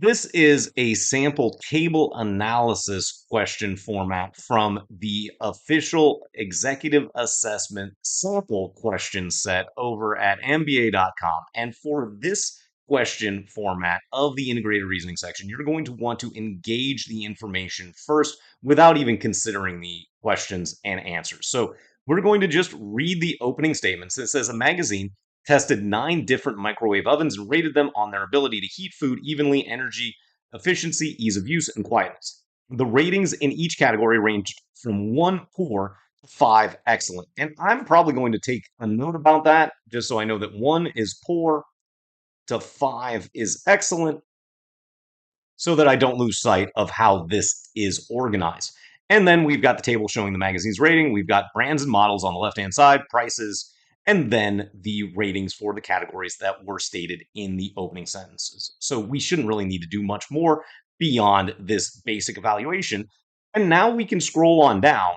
This is a sample table analysis question format from the official executive assessment sample question set over at MBA.com. And for this question format of the integrated reasoning section, you're going to want to engage the information first without even considering the questions and answers. So we're going to just read the opening statements. It says a magazine tested 9 different microwave ovens and rated them on their ability to heat food evenly, energy efficiency, ease of use, and quietness. The ratings in each category ranged from 1 poor to 5 excellent. And I'm probably going to take a note about that just so I know that 1 is poor to 5 is excellent so that I don't lose sight of how this is organized. And then we've got the table showing the magazine's rating. We've got brands and models on the left-hand side, prices, and then the ratings for the categories that were stated in the opening sentences. So we shouldn't really need to do much more beyond this basic evaluation. And now we can scroll on down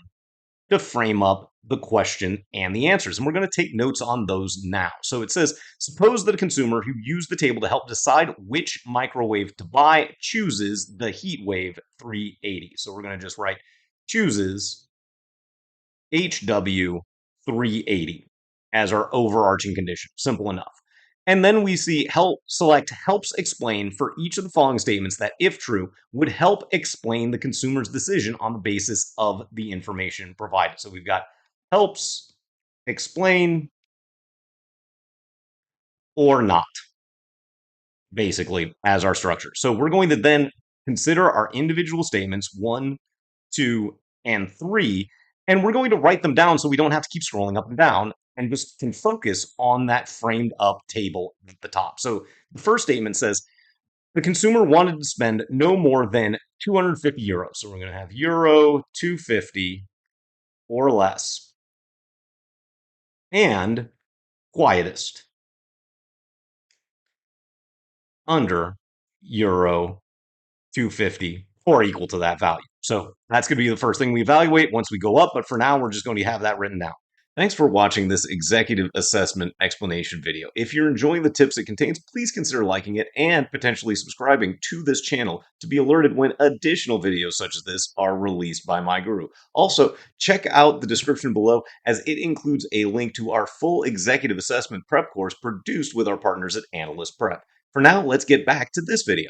to frame up the question and the answers. And we're going to take notes on those now. So it says, suppose that a consumer who used the table to help decide which microwave to buy chooses the Heatwave 380. So we're going to just write chooses HW 380 as our overarching condition. Simple enough. And then we see select helps explain for each of the following statements that, if true, would help explain the consumer's decision on the basis of the information provided. So we've got helps explain or not, basically, as our structure. So we're going to then consider our individual statements 1, 2, and 3, and we're going to write them down so we don't have to keep scrolling up and down and just can focus on that framed up table at the top. So the first statement says the consumer wanted to spend no more than 250 euros. So we're going to have euro 250 or less. And quietest under euro 250 or equal to that value. So that's going to be the first thing we evaluate once we go up. But for now, we're just going to have that written down. Thanks for watching this executive assessment explanation video. If you're enjoying the tips it contains, please consider liking it and potentially subscribing to this channel to be alerted when additional videos such as this are released by my guru. Also, check out the description below as it includes a link to our full executive assessment prep course produced with our partners at Analyst Prep. For now, let's get back to this video.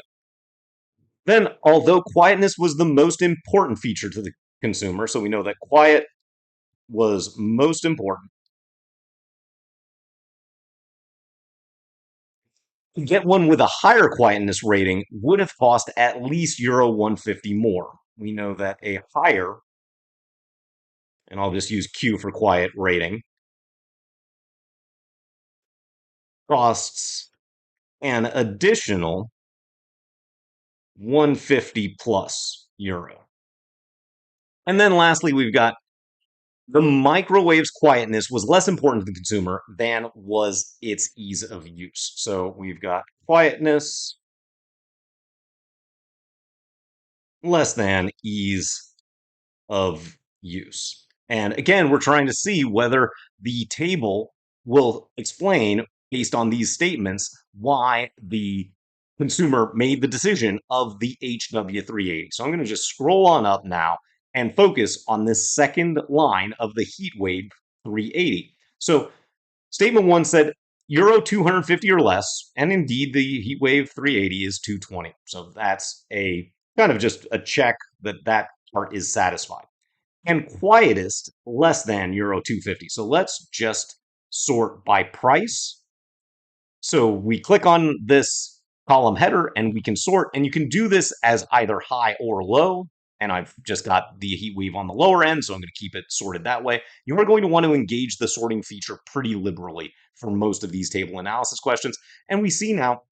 Then, although quietness was the most important feature to the consumer, so we know that quiet was most important. To get one with a higher quietness rating would have cost at least euro 150 more. We know that a higher, and I'll just use Q for quiet rating, costs an additional 150 plus euro. And then lastly, we've got the microwave's quietness was less important to the consumer than was its ease of use. So we've got quietness less than ease of use. And again, we're trying to see whether the table will explain, based on these statements, why the consumer made the decision of the HW380. So I'm going to just scroll on up now and focus on this second line of the Heatwave 380. So statement 1 said euro 250 or less, and indeed the Heatwave 380 is 220. So that's a kind of just a check that that part is satisfied. And quietest less than euro 250. So let's just sort by price. So we click on this column header and we can sort, and you can do this as either high or low. And I've just got the Heatwave on the lower end, so I'm going to keep it sorted that way. You are going to want to engage the sorting feature pretty liberally for most of these table analysis questions. And we see now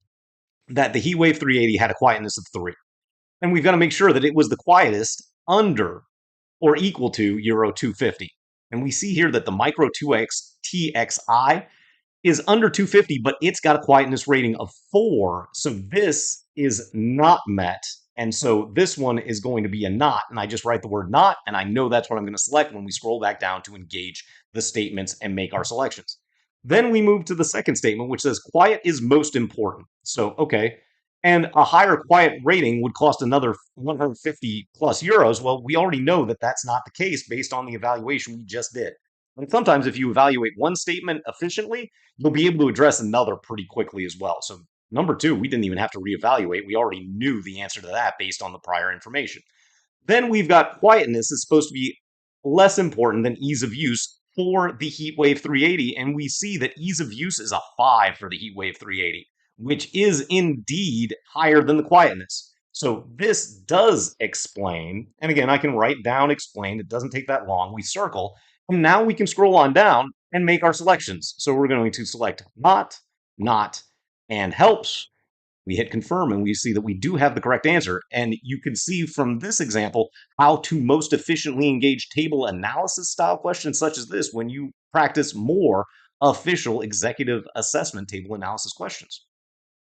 that the Heatwave 380 had a quietness of 3. And we've got to make sure that it was the quietest under or equal to euro 250. And we see here that the Micro 2X TXI is under 250, but it's got a quietness rating of 4. So this is not met. And so this one is going to be a not. And I just write the word not, and I know that's what I'm going to select when we scroll back down to engage the statements and make our selections. Then we move to the second statement, which says quiet is most important. So, okay. And a higher quiet rating would cost another 150 plus euros. Well, we already know that that's not the case based on the evaluation we just did. And sometimes if you evaluate one statement efficiently, you'll be able to address another pretty quickly as well. So number two, we didn't even have to reevaluate. We already knew the answer to that based on the prior information. Then we've got quietness is supposed to be less important than ease of use for the Heatwave 380. And we see that ease of use is a 5 for the Heatwave 380, which is indeed higher than the quietness. So this does explain, and again, I can write down explain. It doesn't take that long. We circle, and now we can scroll on down and make our selections. So we're going to select not, and helps. We hit confirm and we see that we do have the correct answer. And you can see from this example how to most efficiently engage table analysis style questions such as this when you practice more official executive assessment table analysis questions.